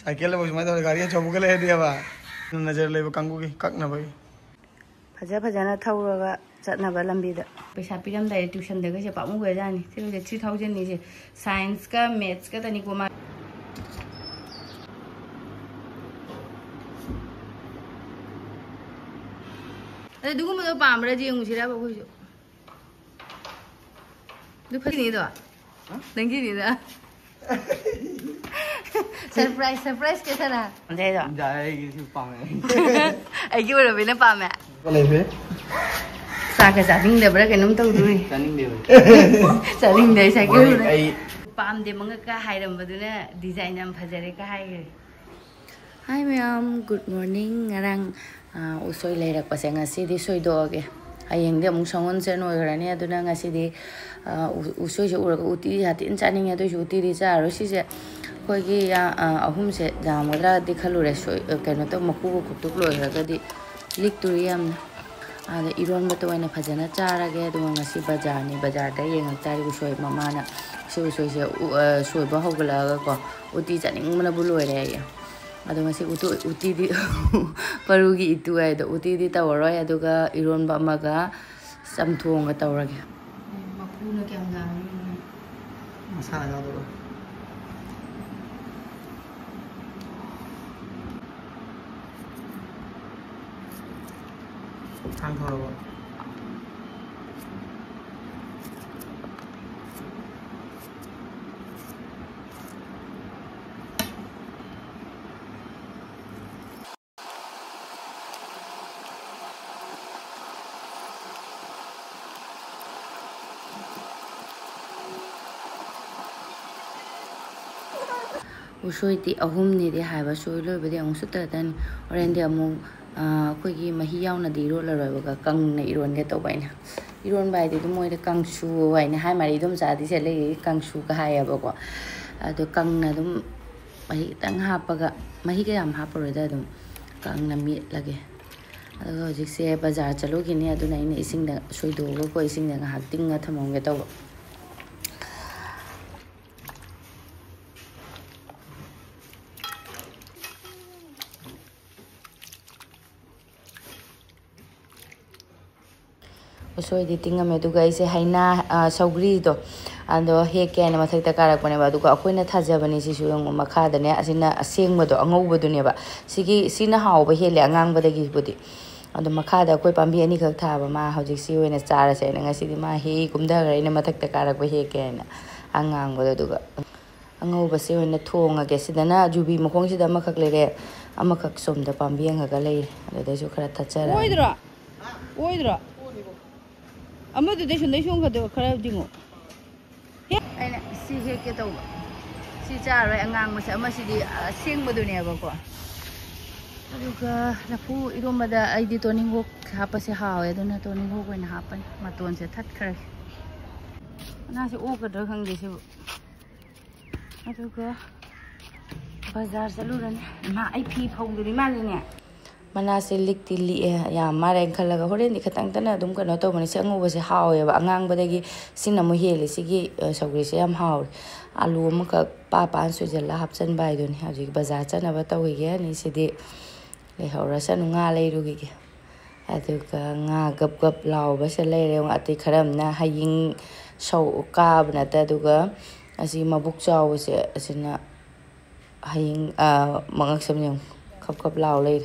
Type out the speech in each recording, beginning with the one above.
Cycle वो मैं तो गाड़ी चौबुक ले दिया बा नजर ले कंगू की कक ना भाई फजा फजाना थौरगा चटनाबा लंबीदा पैसा पिरमदाई ट्यूशन दगा से पामु गजानी से 3000 नि से साइंस का मैथ्स का तनी को मा अरे दुगु मदो पामरा जी मुसिरा बा कोइजो दु फनी दो नंगी नि दा सरप्राइज कैसा रहा दे दो जाएगी सिर्फ पामे आई की बड़ा बिना पामे बोले फिर साके चानिंग दे बरा केनम तौदुरी चानिंग दे साइकिल पाम दे मंगा का हाइरम बदुना डिजाइन हम फजरे का हाइरे hi ma'am good morning ngarang usoi leirak pase ngasi di soidoge hayeng de amung songon se noi grani aduna ngasi di usoi je uraga uti hatin chaning adu uti ri cha ro si se koi gi ahum se jamadra di khalure soi keno to maku ku tuk loi raga di lik turiyam ada iron ba to ina phajana charage adu ngasi bazar ni bazar da yeng tari usoi mama na usoi se soi ba hogla ko uti chaning mana bu loi re ya अदो ngasi uti di parugi itu ai do uti di tawroi aduga iron ba maga samthong ga tawrage mapu na kyam ga masala ga do thang thoro usoi ti ahum ni de haiba soi loi bade ang su ta dan oren de amu khoi gi mahi yauna di ro la roi ba kang na iron ge to bai na iron bai de moi de kang su bai na hai mari dum sa di se le kang su ka hai ba ko ado kang na dum mahi tang ha pa ga mahi ga yam ha pa ro da dum kang na mi lage ado hojik se bazar chalo gi ni adu na ina ising da soi do go ko ising da ha ting ga thamong ge to usoi di tinga me duga ise haina saugri do ando he ke na mathak ta karak bane ba duga akoina thajabani si su yong makha da ne asina asengma do angau ba du ne ba sigi sina haw ba hele angang ba da gi budi ando makha da koi pambi ani khak tha ba ma hojik si oina chara se na ngasi di ma he kumda ga ina mathak ta karak ba he ke na angang ba duga angau ba se oina thonga ge sidana jubi mokhong sida makhak lere amakhak somda pambi anga ga lei da su khara thachara oidra amadu de shundai shung khado khara dingo aina si he ke to si cha roi angang ma sa ma si di seng madu ne ba ko aduga lafu iromada ai di toning ho hapa se hawe aduna toning ho ko na hapan maton se that khara na se o ka da khang de se aduga bazar salu ran ma ai phi phong du ni ma ne mana se likti li ya mare khalaga horen ikhatang tana dum ka no to mani se angu ba se hawe ba angang ba dagi sina mo hele sigi sogri se yam haw alu ma ka pa pan su jella hapchan bai don haji bazar chana ba tawi ge ni se di le hawra san nga le ru gi adu ka nga gap gap law ba se le re ati kharam na haying sau ka bna ta du ga asi mabuk chaw se asina haying mangak sam nyam khap khap law le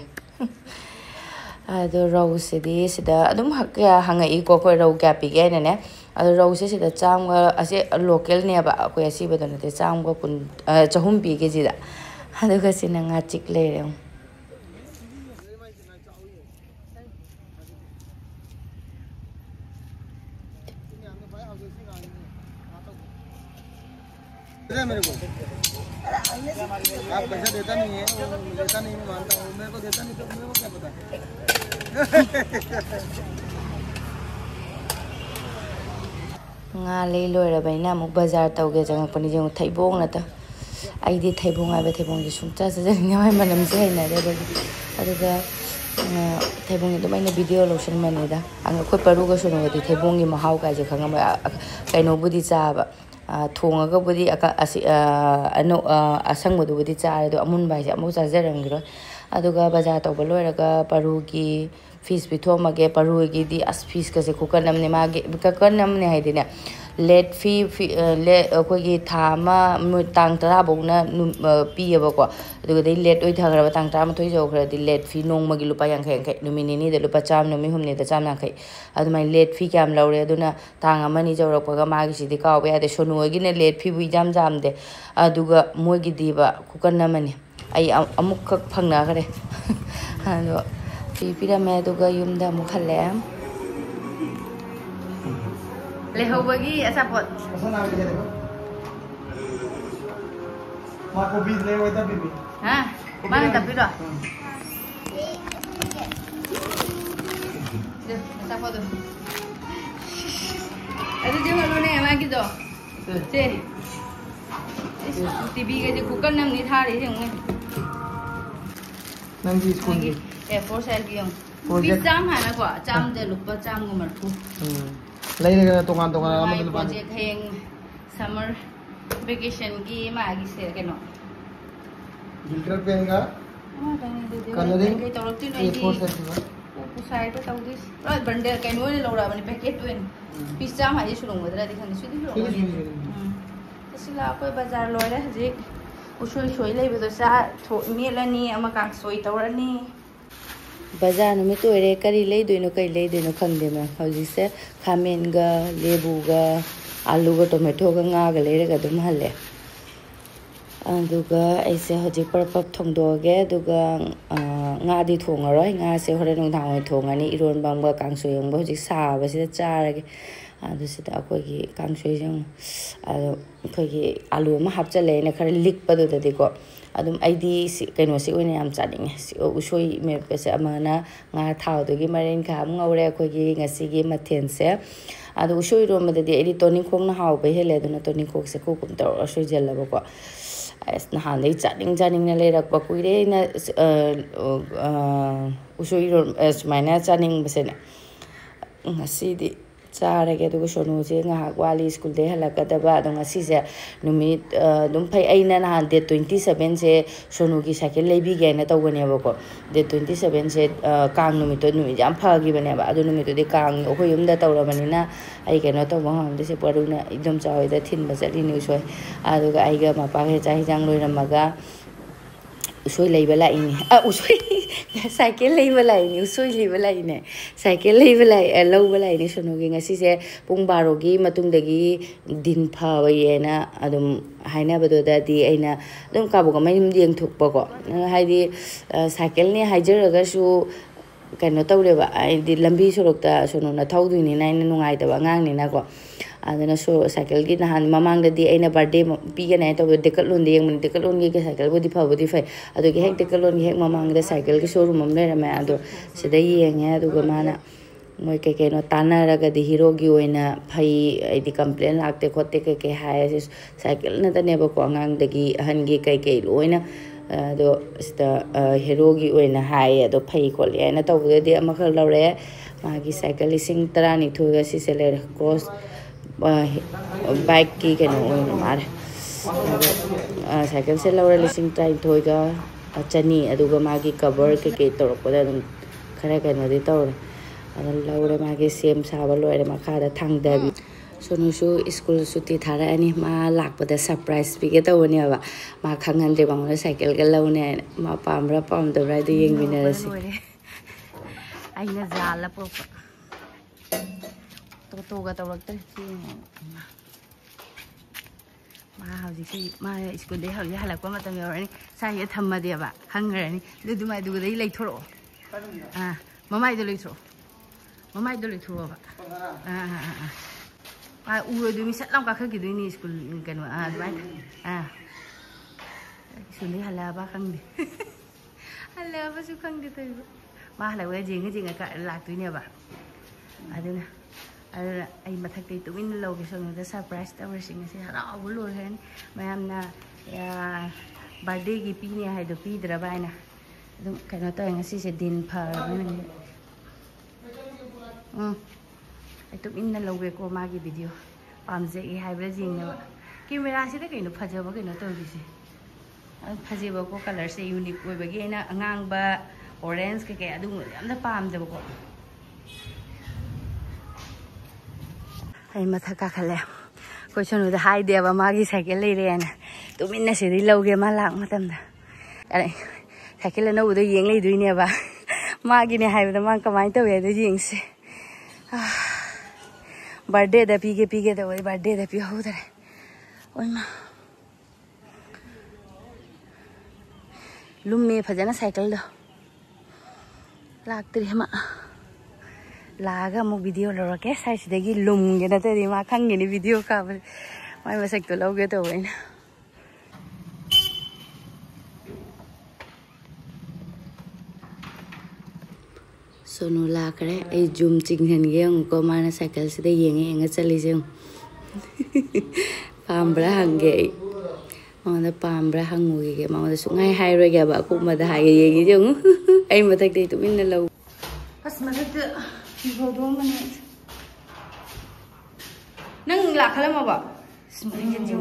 ado rose di sida adum hakya hangai ko ko ro ga pi ge ne ado rose sida cham ga ase local ne ba ko asi ba don te cham ga kun chahum pi ge ji da ado ga sina nga chik le re मेरे को आप पैसा देता नहीं है देता नहीं मैं मानता हूँ मेरे को देता नहीं तो मेरे को क्या पता nga le loi ra bai na muk bazar tau ge jang pani jang thaibong na ta ai di thaibong ai ba thaibong ji sung cha sa jang mai manam je na re ba aduga thaibong ni mai na video lo shin mani da ang khoi paru ga sunu di thaibong gi mahau ka je khanga ma kai no budi cha ba ꯊꯣꯡꯉꯒꯕꯨꯗꯤ ꯑꯁꯪꯕꯗꯨꯕꯨꯗꯤ ꯆꯥꯔꯦ ꯑꯗꯣ ꯑꯃꯨꯟꯕ ꯍꯥꯏꯁꯦ ꯑꯃꯨꯛ ꯆꯥꯖꯔꯝꯈꯤꯔꯣꯏ ꯑꯗꯨꯒ ꯕꯖꯥꯔ ꯇꯧꯕ ꯂꯣꯏꯔꯒ ꯄꯥꯔꯨꯒꯤ fees ꯄꯤꯊꯣꯛꯑꯝꯃꯒꯦ ꯄꯥꯔꯨꯒꯤꯗꯤ ꯑꯁ ꯐꯤꯁꯀꯁꯦ ꯈꯨꯀꯟ ꯑꯃꯅꯦ ꯃꯥꯒꯤ ꯀꯟ ꯑꯃꯅꯦ ꯍꯥꯏꯗꯤꯅꯦ ꯂꯦꯠ ꯐꯤ ꯑꯩꯈꯣꯏꯒꯤ ꯊꯥ ꯑꯃ ꯇꯥꯡ 10ꯐꯥꯎꯅ ꯄꯤꯌꯦꯕꯀോ ꯑꯗꯨꯒꯗꯤ ꯂꯦꯠ ꯑꯣꯏꯊꯈ꯭ꯔꯕ ꯇꯥꯡ 13 ꯌꯧꯈ꯭ꯔꯗꯤ ꯂꯦꯠ ꯐꯤ ꯅꯣꯡꯃꯒꯤ ꯂꯨꯄꯥ 50 ꯅꯨꯃꯤꯠ ꯅꯤꯅꯤꯗ ꯂꯨꯄा 100 ꯅꯨꯃꯤꯠ ꯍꯨꯝꯅꯤꯗ 150 ꯑꯗꯨꯃꯥꯏꯅ ꯂꯦꯠ ꯐꯤ ꯀꯌꯥꯝ ꯂꯧꯔꯦ ꯑꯗꯨꯅ ꯇꯥꯡ ꯑꯃꯅꯤ ꯌꯧꯔꯛꯄꯒ ꯃꯥꯒꯤꯁꯤꯗꯤ ꯀꯥꯎꯕ ꯌꯥꯗꯦ ꯁꯣꯅꯨ ꯍꯣꯏꯒꯤꯅ ꯂꯦꯠ ꯐꯤꯕꯨ ꯏꯖꯥꯝ ꯖꯥꯝꯗꯦ ꯑꯗꯨꯒ ꯃꯣꯏꯒꯤꯗꯤꯕ ꯈꯨꯀꯟ ꯑꯃꯅꯤ ꯑꯩ ꯑꯃꯨꯛꯈꯛ ꯐꯪꯅꯈ꯭ꯔꯦ ꯑꯗꯣ ꯐꯤ ꯄꯤꯔꯝꯃꯦ ꯑꯗꯨꯒ ꯌꯨꯝꯗ ꯑꯃꯨꯛ ꯍꯜꯂꯛꯑꯦ ꯂꯩꯍꯧꯕꯒꯤ ꯑꯆꯥꯄꯣꯠ ꯍꯥ ꯃꯥꯅ ꯇꯞꯄꯤꯔꯣ ꯑꯆꯥꯄꯣꯠꯗꯣ ꯑꯗꯨꯗꯤ ꯍꯣꯜꯂꯣꯅꯦ ꯃꯥꯒꯤꯗꯣ ꯁꯦ ꯇꯤꯚꯤꯒꯁꯦ ꯀꯨꯀꯟ ꯑꯃꯅꯤ ꯊꯥꯔꯤꯁꯦ ꯌꯦꯡꯉꯨꯅꯦ ꯅꯪꯒꯤ ꯁ꯭ꯀꯨꯜꯒꯤ A4 ꯁꯥꯏꯖꯀꯤ ꯌꯦꯡꯉꯨ ꯄꯤꯁ ꯆꯥꯝ ꯍꯥꯏꯅꯀꯣ ꯆꯥꯝꯗ ꯂꯨꯄꯥ 130 ꯂꯩꯔꯒ ꯇꯣꯉꯥꯟ ꯇꯣꯉꯥꯟ ꯃꯥꯒꯤ ꯑꯃꯗ ꯂꯨꯄꯥ ꯄ꯭ꯔꯣꯖꯦꯛ ꯍꯌꯦꯡ ꯁꯝꯃꯔ ꯚꯦꯀꯦꯁꯟꯒꯤ ꯃꯥꯒꯤꯁꯦ ꯀꯩꯅꯣ ꯒꯤꯜꯇꯔ ꯄꯦꯟꯒ ꯀꯂꯔꯤꯡ ꯀꯩ ꯇꯧꯔꯛꯇꯣꯏꯅꯣ ꯑꯩꯗꯤ ꯁꯥꯏꯗ ꯇꯧꯗꯣꯏꯁꯤ ꯄꯨꯔꯥ ꯕꯟꯗꯦꯜ ꯀꯩꯅꯣ ꯑꯣꯏꯅ ꯂꯧꯔꯛꯑꯕꯅꯤ ꯄꯦꯀꯦꯠ ꯑꯣꯏꯅ ꯄꯤꯁ ꯆꯥꯝ ꯍꯥꯏꯗꯤ ꯁꯨꯔꯝꯒꯗ꯭ꯔꯗꯤ ꯈꯪꯗꯦ ꯁꯨꯗꯤ ꯁꯨꯔꯝꯒꯅꯤ ꯑꯁꯤꯂꯥ ꯑꯩꯈꯣꯏ ꯕꯖꯥꯔ ꯂꯣꯏꯔꯦ ꯍꯧꯖꯤꯛ ꯎꯁꯣꯏ ꯁꯣꯏ ꯂꯩꯕꯗꯣ ꯃꯦꯠꯂꯅꯤ ꯑꯃ ꯀꯥꯡꯁꯣꯏ ꯇꯧꯔꯅꯤ ꯕꯖꯥꯔ ꯅꯨꯃꯤꯠ ꯑꯣꯏꯔꯦ ꯀꯔꯤ ꯂꯩꯗꯣꯏꯅꯣ ꯀꯩ ꯂꯩꯗꯣꯏꯅꯣ ꯈꯪꯗꯦ ꯃꯦꯝ ꯍꯧꯖꯤꯛꯁꯦ ꯈꯥꯃꯦꯟꯒ ꯂꯦꯕꯨꯒ ꯑꯥꯂꯨꯒ ꯇꯣꯃꯦꯇꯣꯒ ꯉꯥꯒ ꯂꯩꯔꯒ ꯑꯗꯨꯝ ꯍꯜꯂꯦ ꯑꯗꯨꯒ ꯑꯩꯁꯦ ꯍꯧꯖꯤꯛ ꯄꯔꯄꯞ ꯊꯣꯡꯗꯣꯛꯑꯒꯦ ꯑꯗꯨꯒ ꯉꯥꯗꯤ ꯊꯣꯡꯉꯔꯣꯏ ꯉꯥꯁꯦ ꯍꯣꯔꯦꯟ ꯅꯨꯡꯗꯥꯡ ꯑꯣꯏꯅ ꯊꯣꯡꯉꯅꯤ ꯏꯔꯣꯟꯕ ꯑꯃꯒ ꯀꯥꯡꯁꯣꯏ ꯑꯃꯒ ꯍꯧꯖꯤꯛ ꯁꯥꯕꯁꯤꯗ ꯆꯥꯔꯒꯦ ꯑꯗꯨꯁꯤꯗ ꯑꯩꯈꯣꯏꯒꯤ ꯀꯥꯡꯁꯣꯏꯁꯦ ꯑꯗꯣ ꯑꯩꯈꯣꯏꯒꯤ ꯑꯥꯂꯨ ꯑꯃ ꯍꯥꯞꯆꯤꯜꯂꯦꯅ ꯈꯔ ꯂꯤꯛꯄꯗꯨꯗꯗꯤꯀꯣ ꯑꯗꯨꯝ ꯑꯩꯗꯤ ꯀꯩꯅꯣꯁꯤ ꯑꯣꯏꯅ ꯌꯥꯝ ꯆꯥꯅꯤꯡꯉꯦ ꯎꯁꯣꯏ ꯃꯦꯠꯄꯁꯦ ꯑꯃꯅ ꯉꯥ ꯊꯥꯎꯗꯨꯒꯤ ꯃꯔꯤꯟꯈꯥ ꯑꯃ ꯉꯧꯔꯦ ꯑꯩꯈꯣꯏꯒꯤ ꯉꯁꯤꯒꯤ ꯃꯊꯦꯜꯁꯦ ꯑꯗꯣ ꯎꯁꯣꯏ ꯏꯔꯣꯟꯕꯗꯗꯤ ꯑꯩꯗꯤ ꯇꯣꯅꯤꯡꯈꯣꯛꯅ ꯍꯥꯎꯕ ꯍꯦꯜꯂꯦ ꯑꯗꯨꯅ ꯇꯣꯅꯤꯡꯈꯣꯛꯁꯦ ꯀꯨꯞ ꯇꯧꯔꯒ ꯁꯣꯏꯖꯜꯂꯕꯀꯣ ꯑꯁ ꯅꯍꯥꯟꯗꯩ ꯆꯥꯅꯤꯡꯅ ꯂꯩꯔꯛꯄ ꯀꯨꯏꯔꯦ ꯑꯩꯅ ꯎꯁꯣꯏ ꯁꯨꯃꯥꯏꯅ ꯆꯥꯅꯤꯡꯕꯁꯦꯅꯦ ꯉꯁꯤꯗꯤ ꯆꯥꯔꯒꯦ ꯑꯗꯨꯒ ꯁꯣꯅꯨꯁꯦ ꯉꯥꯏꯍꯥꯛ ꯋꯥꯠꯂꯤ ꯁ꯭ꯀꯨꯜꯗꯩ ꯍꯜꯂꯛꯀꯗꯕ ꯑꯗꯣ ꯉꯁꯤꯁꯦ ꯅꯨꯃꯤꯠ ꯑꯗꯨꯝ ꯐꯩ ꯑꯩꯅ ꯅꯍꯥꯟ ꯗꯦꯠ 27ꯁꯦ ꯁꯣꯅꯨꯒꯤ ꯁꯥꯏꯀꯜ ꯂꯩꯕꯤꯒꯦ ꯍꯥꯏꯅ ꯇꯧꯕꯅꯦꯕꯀோ ꯗꯦꯠ 27ꯁꯦ ꯀꯥꯡ ꯅꯨꯃꯤꯠꯇꯣ ꯅꯨꯃꯤꯠ ꯌꯥꯝ ꯐꯈꯤꯕꯅꯦꯕ ꯑꯗꯨ ꯅꯨꯃꯤꯠꯇꯨꯗꯤ ꯀꯥꯡ ꯑꯩꯈꯣꯏ ꯌꯨꯝꯗ ꯇꯧꯔꯕꯅꯤꯅ ꯑꯩ ꯀꯩꯅꯣ ꯇꯧꯕ ꯉꯝꯗꯣꯏꯁꯦ ꯄꯔꯨꯅ ꯏꯗꯣꯝ ꯆꯥꯎꯏꯗ ꯊꯤꯟꯕ ꯆꯠꯂꯤꯅꯤ ꯎꯁꯣꯏ ꯑꯗꯨꯒ ꯑꯩꯒ ꯃꯄꯥꯒ ꯆꯥꯛ ꯍꯤꯟꯖꯥꯡ ꯂꯣꯏꯔꯝꯃꯒ ꯎꯁꯣꯏ ꯂꯩꯕ ꯂꯥꯛꯏꯅꯦ ꯎꯁꯣꯏ ꯁꯥꯏꯀꯜ ꯂꯩꯕ ꯂꯥꯛꯏꯅꯦ ꯎꯁꯣꯏ ꯂꯩꯕ ꯂꯥꯛꯏꯅꯦ ꯁꯥꯏꯀꯜ ꯂꯧꯕ ꯂꯥꯛꯏꯅꯦ ꯁꯣꯅꯨꯒꯤ ꯉꯁꯤꯁꯦ ꯄꯨꯡ 12ꯒꯤ ꯃꯇꯨꯡꯗꯒꯤ ꯗꯤꯟ ꯐꯩꯌꯦꯅ ꯑꯗꯨꯝ ꯍꯥꯏꯅꯕꯗꯨꯗꯗꯤ ꯑꯩꯅ ꯑꯗꯨꯝ ꯀꯥꯕꯣꯛ ꯑꯃ ꯌꯦꯡꯊꯣꯛꯄꯀꯣ ꯍꯥꯏꯗꯤ ꯁꯥꯏꯀꯜꯅꯦ ꯍꯥꯏꯖꯔꯒꯁꯨ ꯀꯩꯅꯣ ꯇꯧꯔꯦꯕ ꯍꯥꯏꯗꯤ ꯂꯝꯕꯤ ꯁꯣꯔꯣꯛꯇ ꯁꯣꯅꯨꯅ ꯊꯧꯗꯣꯏꯅꯤꯅ ꯑꯩꯅ ꯅꯨꯡꯉꯥꯏꯇꯕ ꯑꯉꯥꯡꯅꯤꯅꯀꯣ ꯑꯗꯨꯅ ꯁꯥꯏꯀꯜꯒꯤ ꯅꯍꯥꯟ ꯃꯃꯥꯡꯗꯗꯤ ꯑꯩꯅ ꯕꯥꯔꯗꯦ ꯄꯤꯒꯅꯤ ꯍꯥꯏꯅ ꯇꯧꯕꯗꯣ ꯗꯦꯀꯠꯂꯣꯟꯗ ꯌꯦꯡꯕꯅꯤ ꯗꯦꯀꯠꯂꯣꯟꯒꯤ ꯁꯥꯏꯀꯜꯕꯨꯗꯤ ꯐꯕꯨꯗꯤ ꯐꯩ ꯑꯗꯨꯒꯤ ꯍꯦꯛ ꯗꯦꯀꯠꯂꯣꯟꯒꯤ ꯍꯦꯛ ꯃꯃꯥꯡꯗ ꯁꯥꯏꯀꯜꯒꯤ ꯁꯣꯔꯨꯝ ꯑꯃ ꯂꯩꯔꯝꯃꯦ ꯑꯗꯣ ꯁꯤꯗ ꯌꯦꯡꯉꯦ ꯑꯗꯨꯒ ꯃꯥꯅ ꯃꯣꯏ ꯀꯩꯅꯣ ꯇꯥꯟꯅꯔꯒꯗꯤ ꯍꯤꯔꯣꯒꯤ ꯑꯣꯏꯅ ꯐꯩ ꯍꯥꯏꯗꯤ ꯀꯝꯄ꯭ꯂꯦꯟ ꯂꯥꯛꯇꯦ ꯈꯣꯠꯇꯦ ꯀꯩ ꯍꯥꯏꯔꯁꯤ ꯁꯥꯏꯀꯜ ꯅꯠꯇꯅꯦꯕꯀꯣ ꯑꯉꯥꯡꯗꯒꯤ ꯑꯍꯟꯒꯤ ꯀꯩ ꯂꯣꯏꯅ ꯑꯗꯣ ꯁꯤꯗ ꯍꯤꯔꯣꯒꯤ ꯑꯣꯏꯅ ꯍꯥꯏꯌꯦ ꯑꯗꯣ ꯐꯩ ꯈꯣꯠꯂꯤ ꯍꯥꯏꯅ ꯇꯧꯕꯗꯗꯤ ꯑꯃꯈꯛ ꯂꯧꯔꯛꯑꯦ ꯃꯥꯒꯤ ꯁꯥꯏꯀꯜ 12,000ꯒ ꯁꯤꯁꯦ ꯂꯩꯔꯦ ꯀ꯭ꯔꯣꯁ ꯕꯥꯏꯛꯀꯤ ꯀꯩꯅꯣ ꯑꯣꯏꯅ ꯃꯥꯜꯂꯦ ꯑꯗꯣ ꯁꯥꯏꯀꯜꯁꯦ ꯂꯧꯔꯦ 12,000ꯒ 100 ꯑꯗꯨꯒ ꯃꯥꯒꯤ ꯀꯕꯔ ꯀꯩꯀꯩ ꯇꯧꯔꯛꯄꯗ ꯑꯗꯨꯝ ꯈꯔ ꯀꯩꯅꯣꯗꯤ ꯇꯧꯔꯦ ꯑꯗꯨ ꯂꯧꯔꯦ ꯃꯥꯒꯤ ꯁꯦꯝ ꯁꯥꯕ ꯂꯣꯏꯔꯦ ꯃꯈꯥꯗ ꯊꯥꯡꯗꯕꯤ ꯁꯣꯅꯨꯁꯨ ꯁ꯭ꯀꯨꯜ ꯁꯨꯇꯤ ꯊꯥꯔꯛꯑꯅꯤ ꯃꯥ ꯂꯥꯛꯄꯗ ꯁꯔꯄ꯭ꯔꯥꯏꯖ ꯄꯤꯒꯦ ꯇꯧꯕꯅꯦꯕ ꯃꯥ ꯈꯪꯍꯟꯗ꯭ꯔꯦ ꯃꯉꯣꯟꯗ ꯁꯥꯏꯀꯜꯒ ꯂꯧꯅꯦ ꯍꯥꯏꯅ ꯃꯥ ꯄꯥꯝꯕ꯭ꯔꯥ ꯄꯥꯝꯗꯕ꯭ꯔꯥ ꯍꯥꯏꯗꯣ ꯌꯦꯡꯃꯤꯟꯅꯔꯁꯤ ꯑꯩꯅ ꯖꯥꯜꯂ ꯄꯨꯔꯛꯄ ꯇꯣꯇꯣꯒ ꯇꯧꯔꯛꯇ꯭ꯔꯦ ꯃꯥ ꯍꯧꯖꯤꯛꯁꯤ ꯃꯥ ꯁ꯭ꯀꯨꯜꯗꯩ ꯍꯧꯖꯤꯛ ꯍꯜꯂꯛꯄ ꯃꯇꯝ ꯌꯧꯔꯛꯑꯅꯤ ꯁꯥꯏꯁꯦ ꯊꯝꯃꯗꯦꯕ ꯈꯪꯈ꯭ꯔꯅꯤ ꯑꯗꯨꯃꯥꯏꯗꯨꯗꯩ ꯂꯩꯊꯣꯔꯛꯑꯣ ꯃꯃꯥꯏꯗꯣ ꯂꯩꯊꯣꯛꯑꯣꯕ ꯎꯔꯣꯏꯗꯣꯏꯅꯤ ꯁꯠ ꯂꯥꯎ ꯀꯥꯈꯠꯈꯤꯗꯣꯏꯅꯤ ꯁ꯭ꯀꯨꯜ ꯀꯩꯅꯣ ꯑꯗꯨꯃꯥꯏꯅ ꯁ꯭ꯀꯨꯜꯗꯩ ꯍꯜꯂꯛꯑꯕ ꯈꯪꯗꯦ ꯍꯜꯂꯛꯑꯕꯁꯨ ꯈꯪꯗꯦ ꯇꯧꯏꯕ ꯃꯥ ꯍꯜꯂꯛꯄꯗ ꯖꯦꯡꯉ ꯂꯥꯛꯇꯣꯏꯅꯦꯕ ꯑꯗꯨꯅ ꯑꯩ ꯃꯊꯛꯇꯩ ꯇꯨꯃꯤꯟꯅ ꯂꯧꯒꯦ ꯁꯣꯝꯗ ꯁꯔꯄ꯭ꯔꯥꯏꯖ ꯇꯧꯔꯁꯤ ꯉꯁꯤ ꯍꯔꯥꯎꯕ ꯂꯣꯏꯈ꯭ꯔꯅꯤ ꯃꯌꯥꯝꯅ ꯕꯥꯔꯗꯦꯒꯤ ꯄꯤꯅꯤ ꯍꯥꯏꯗꯣ ꯄꯤꯗ꯭ꯔꯕ ꯍꯥꯏꯅ ꯑꯗꯨꯝ ꯀꯩꯅꯣ ꯇꯧꯋꯦ ꯉꯁꯤꯁꯦ ꯗꯤꯟ ꯐꯔꯕꯅꯤꯅ ꯑꯩ ꯇꯨꯃꯤꯟꯅ ꯂꯧꯒꯦꯀꯣ ꯃꯥꯒꯤ ꯚꯤꯗꯤꯑꯣ ꯄꯥꯝꯖꯩ ꯍꯥꯏꯕ꯭ꯔꯥ ꯌꯦꯡꯅꯕ कैमरा से कहीं फजब कहीं तौरीसे फजेबको कलर से यूनिक होइबगी एना अंगांगबा ऑरेंज के अदुम यामना पामदबको आई मथा काखले क्वेश्चन उदा हाई देबा मागी साइकिल लेरेना तुमिन्ना सिदि लौगे मा लाक मतमदा अरे साइकिल न उदा येंग लेदुइनेबा मागी ने हाइबदा मा कमाई तवे द येंगसे बर्थडे दा पीगे द ओइ बर्थडे दा पी होदरे ओइमा लुम्मे फजना साइकिल दो लाक्तरी हम लागा मु वीडियो लौरके साइसिदगी लुमगे नतरी मा खंगेनी वीडियो का माय मसक तो लौगे तो वैना सोनू लाकरे ए जुम चिंगहनगे उनको माना साइकिल से येंगे चलीसे पाम्ब्रा हंगे मांगदा पाम्ब्रा हंगुगे मांगदा सुंगाई हाइरोगे बा कुमदा हागे येगी जंग आई मथक दे तुमिन लौ अस मथक फिगोदो मने नंग लाखलम बा स्मरिंग जे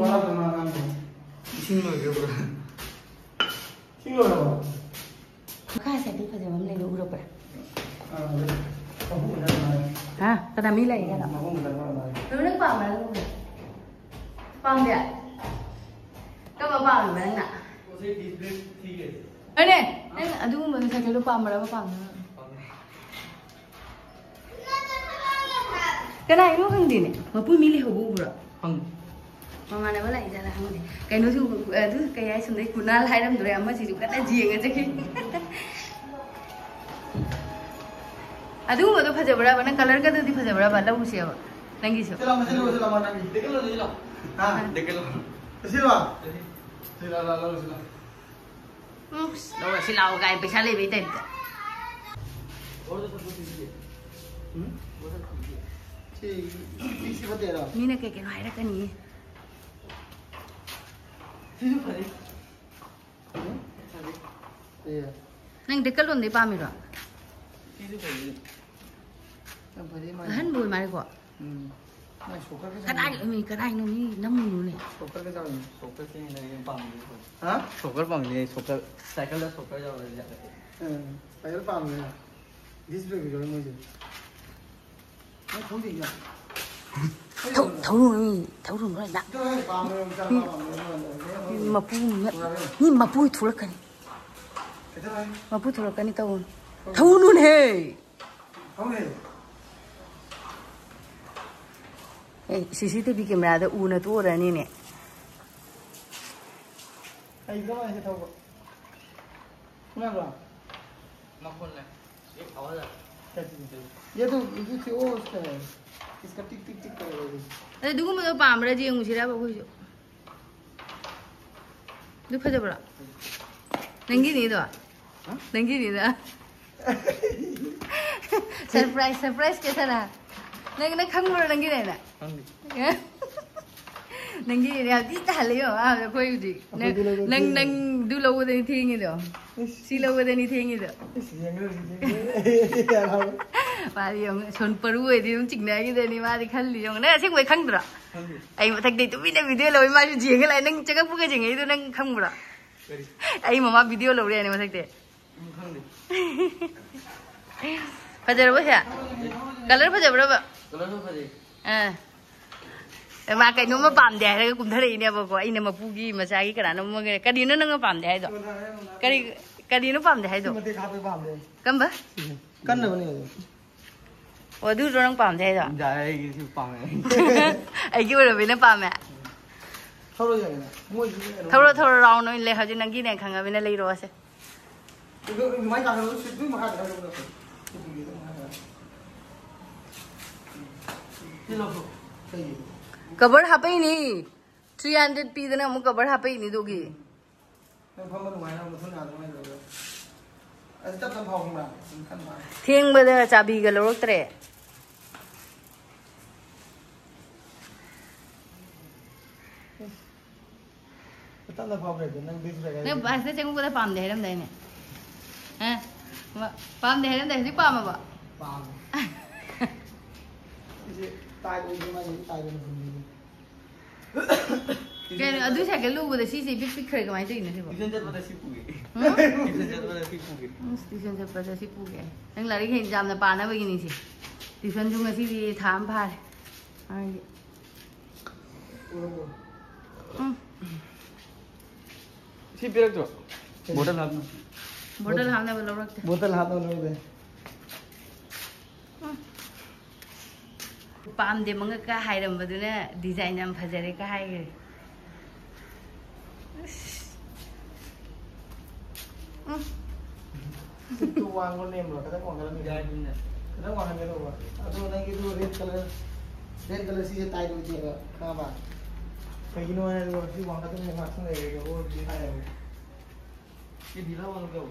जिम सिंग लो का साइकिल फजम ले लो उरो पर हां कदा मी लाई गला तो नंग पाम दे कब पाम बना उसे डिस्प्ले ठीक है अरे नंग अदु मन साइकिल पाम बड़ा पाम कना इनो खंदिने मपु मिले होबु बुरा हंग ममाना बला इजाला हंगे कइनो सु अदु कयाय सुंदै कुनाल हाइरम दुरे अम्मा सिजु कता जियेंगे जके अदु मदो फजबरा बना कलर का दि फजबरा बा लौसे अब नंगी सो चलो मत नंगी देख लो हां देख लो सिलवा सिला ला लो सिला लो सिलाओ गाय पैसा ले बेटे और तो सब कुछ वो सब ठीक इसी बते रहा मीना के हाइरा कनी सिजु फरे ये नंग डेकल होंदे पामिरो सिजु फरे तब फरे मा हन बोल मारे को मैं सोकर के कनाई नो मी नमनु ने सोकर के जाओ सोकर से नहीं पाम हां सोकर पाम नहीं सोकर साइकिल का सोकर जाओ साइकिल पाम है डिस्प्ले भी जोड़ मुझे मैं खोल दिया थौरु नो ना तो पाम में मपु थुरकनी इधर आए मपु थुरकनी तौ थौनु ने हम है CCTV कैमरा दा उना तो रनी ने आई कब ऐसे था वो सुना बा मखोल ले ये आवाज आ ये तो वो उसका है इसका टिक टिक टिक कर रहा है अरे दुगु मदो पामरा जी मुसिरा बखो जो दु फजबरा नंगी नी दो नंगी नी दा सरप्राइज कैसा रहा नंग खंगरो नंगी ने ना नंगी ने आदि तालियो आ कोई जी नंग दु लो दे थेंगी दो सी लो दे नी थेंगी दो मारी यंग सोन परु ए दि चिंगना गी दे नी मारी खल्ली यंग ना सिंग वे खंगद्रा आई मथक दे तुमी ने वीडियो लो मा जिंग लाई नंग चगक पुगे जिंग इदो नंग खंगब्रा आई ममा वीडियो लो रे ने मथक दे फजरबो है कलर फजरबो कलर तो फजे मा कइनो मा पामदे हायगा कुमधरइने बको आइने मपुगी मचागी करानो मगे कदिनो नंग पामदे हायदो कदिनो पामदे हायदो मते खापे पाम दे कंबा कन्न बने ओ दु जो नंग पामदे हायदो जाएगी सिर्फ पाम आई की ओरो बिना पामे थोरो जाने मोय थोरो राउंड ले हजि नंगी ने खंगा बिना ले रोसे इदो माय का रो सिद्धू मखा दे कबर हापई नी 300 पीदना अमु कबर हापई नी दोगी थेंबदा चाबीगा लौरक्तरे नंग बासे चंगुदा पामदे हेरमदाइने हैं पामदे हेरमदाइ हजि पामबा पाम इसे ताई को माय ताई को Kaya adu sa kalu ba si big big kare kamay tayo na siya. Tuition chat pada si pugi. Tuition chat pada si pugi. Tuition chat pada si pugi. Nang lari kayo jam na pa na begini si. Tuition juga si di tham par. Ay. Si pirak tu. Botol hath na. Bottle hamne ba log rakte. बोतल हाथ में लोग दे Pam de mga ka hayram ba duna design am phajare ka hay. तू वांगो name लो कदा वांगो में Jadi na. कदा वांगो में लो अतो नहीं कि रेड कलर सी से टाइट हो जाएगा कहां बा कहीं नो है वो सी वांगो तो में मार्क्स लगेगा वो दिखाया है Ye dila wala kau.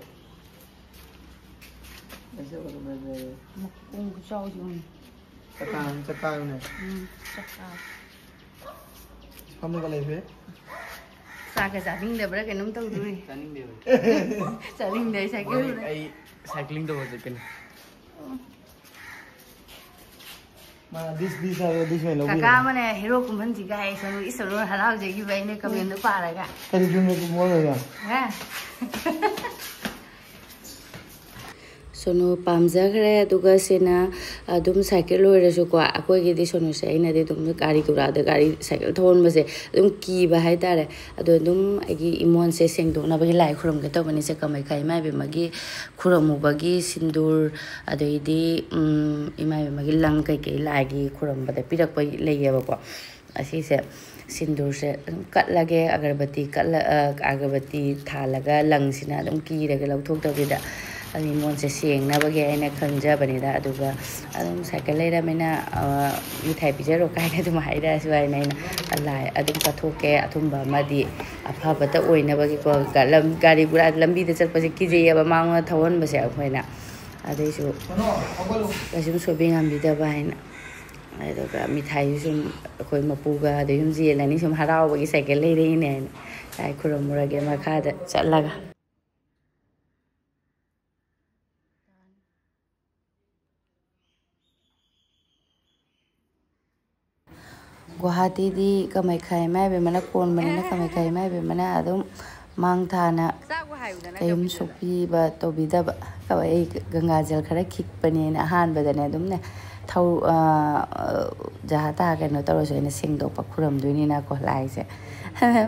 ऐसे बोलो मैं Kung kusau yung. चक्का ने Saka. हमने वाले पे Saka sa ding da bra kanum tau duri. Chaningdare. Sa ding da sa ke. Ai cycling tu wajah kan. मां दिस है दिस में लोग Kaka mana hero kumban ji ka hay sanu isanu harau je gi bai ne kamen da para ga. करी जून में बोल रहा Ha. Sono pamjagre aduga sena adum cycle loirasu ko akoi gi sono se ina de dum gari tura de gari cycle thon base dum ki ba hai tare adu dum agi imon se sengdo na ba lai khuram ge to bani se kamai khai mai be magi khuramu bagi sindur adu idi imai be magi lang kai kai lai gi khuram ba de pirak pai leye ba ko asi se sindur se kat lage agarbati kat agarbati thalaga lang sina dum ki re ge lauthok ta bi da ani mon se sieng na bage ina khanja bani da aduga adum cycle leira mena mithai pijaro kai na dum haida swai na alai adum pathoke athumba madi apha bata oina bage ko galam gari gura lambi de chakpa se kije ya ba mangwa thawon ba se akhoina adaisu kasum sobing am bi da ba ina aduga mithai sum khoi mapuga adum je lani sum harau bage cycle leire ine ai khuramura ge makha da chalaga Guwahati di kamay khai mai be mana kon bani na kamay khai mai be mana adum mang thana ayum sopi ba to bida ba kawai ganga jal khara khik pani na han ba dane adum ne thau jahata ka no taro so ina sing do pa khuram duini na ko lai se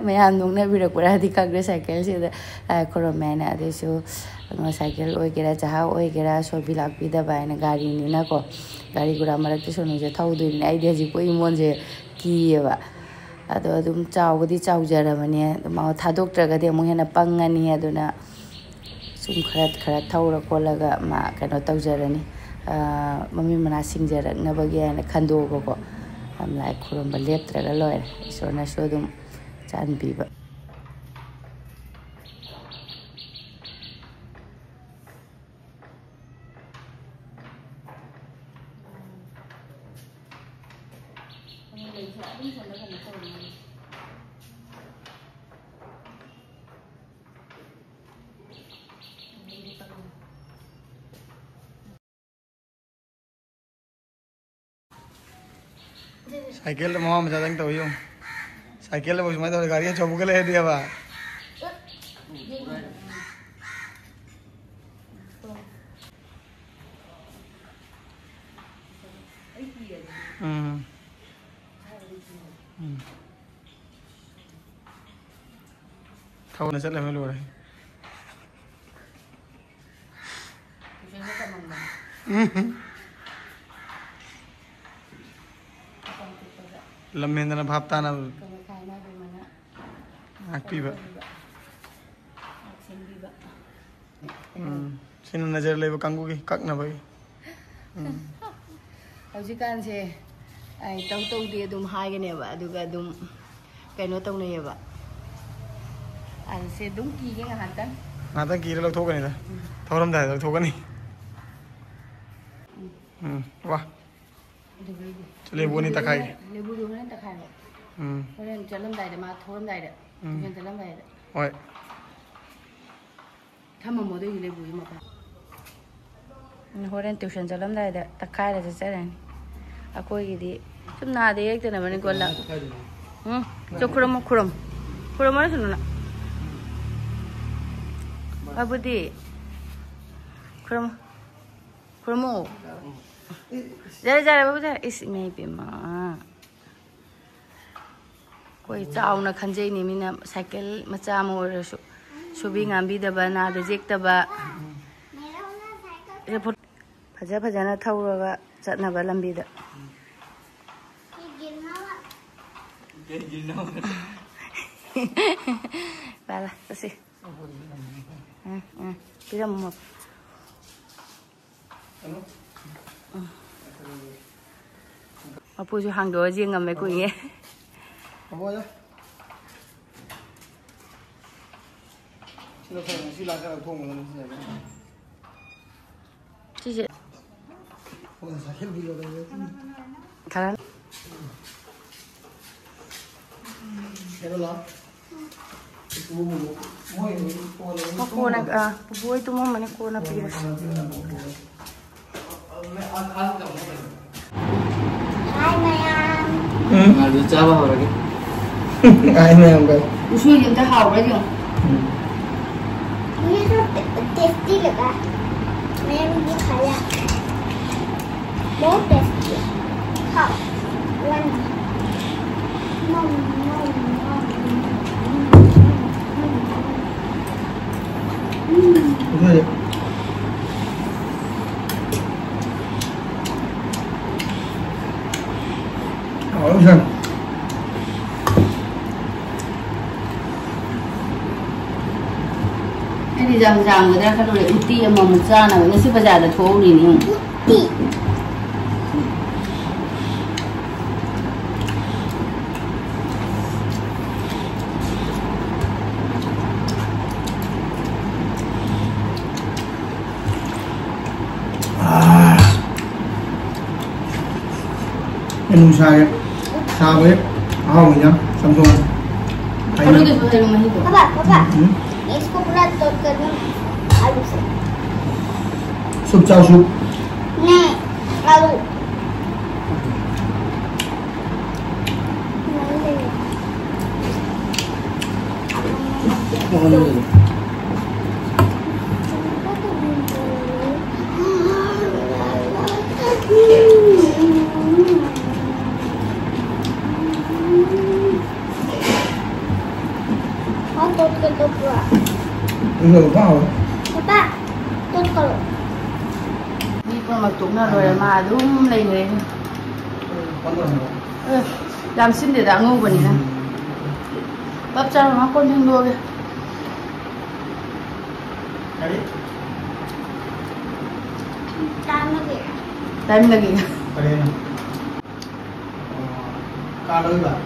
mayam nung na birak pura di kagre cycle se da khuram mena adesu no cycle oi gera jaha oi gera so bilak bida ba ina gari ni na ko gari gura marak te so no je thau duini ai de ji ko imon je kiba ado adum chawdi chawjara mane ma thadoktraga de mo hena pangani aduna sum khara thaura kolaga ma kano tawjarani mami mana singjarak na bagi ana khando ko am lai khuram ba leptraga loy so na so dum chan biba cycle मामा मजा तंग तो यो cycle वो मैं तो गाड़ी चौबू के ले दिया बा थाव न चले में लो रहे लम्बेंद्र भापता ना पीबा सिन नजर ले कंगू की कक ना भाई हौजिकान से ai tau di adum haigane ba aduga adum kaino tawnai ba an se dum ki ge ngatan ki lo thokani da thoram da lo thokani wah chale boni takai lebu du nan takai ba horen chalam dai da ma thoram dai da ken chalam dai da oi thama mo de lebu ma pa horen tuition chalam dai da takai da charan akoi gi di sum na de ek tana mani ko la 저 그럼 말해서 누나. 아버지. 그럼 잘 보자. is maybe 마. कोई चावना खंजे नि मिना cycle मचा म ओरसु सुबि गांबिदबा नाद जेक्तबा फजा थौरगा चटनबा लंबीदा बाला तसे पिरम म अपुजु हांदो जिंगमे कुइए Apa ya? Silakan tunggu nanti saya. Cici. Oh, saya belum ada. Karan. Hello lah. Aku nak buat itu mau mana aku nak pilih. Hai Mayang. Ada Java lagi. Ai Mayang kan? Usul yang dah hau lagi. Ini tuh tasty lगा. Mayang ini kaya. बहुत tasty. Hau. One. Nom. Betul. Oh, bisa. Ini jam-jam kita kalau le uti yang mau macam mana, nasi bazaar ada thau ni ni. Uti. Ini saya, sahabat, awalnya Samsung. Kalau tu sudah rumah itu. Papa. इसको पूरा तोड़ कर दूं आलू से Sup chow sup. नहीं आलू Ini apa? Papa, tut kalau. Ni pun maktuk na rồi mà đúng này người. Làm xin để đã ngu bẩn nè. Bắp cha nó con thêm đua kìa. Time lagi. Kalian. Kalau enggak.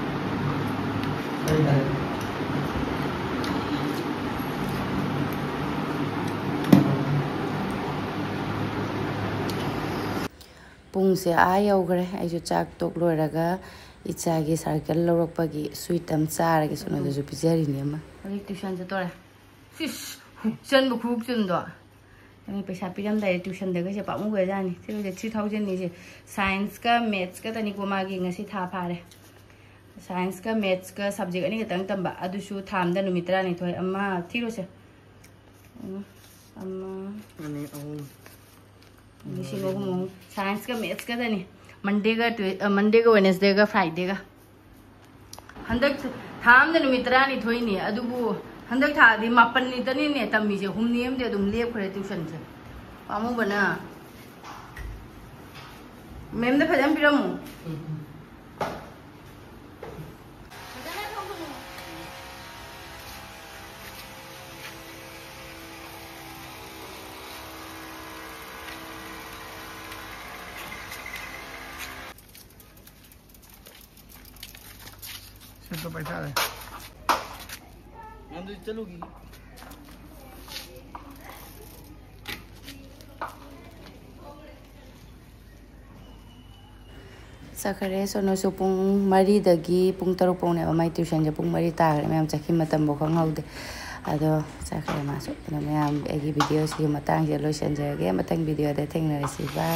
Dari. Pungse yaukhre aisu chak tok loiraga ichagi circle lorokpagi sweet am charagi sono ju pijari ni ama ari tuition se tore sis chen bu khuk chun do ani paisa Piramdai tuition daga se pamu ga jani se 3000 ni se science ka maths ka tani ko magi ngasi tha phare science ka maths ka subject ani ka tang tamba adusu tham da numitra ni thoi amma thiro se amma Ani science का maths का नहीं Monday का Wednesday का Friday का हंदक थाम दे नुमित्रा नि थोई नि अदुबु हंदक था दि मापन नि तनी ने तमी जे हुम नियम दे दुम लेप खरे ट्यूशन से पामु बना मैम दे फजम पिरमु itu paisa deh. Nanti चलूगी Sakare sono so pung mari dagi pung taru pung ne mai tuition je pung mari ta gre mem chakhi matam bo khang haude ado sakare ma so na mem egi video si matang je lo shan je ge matang video de theng na resi ba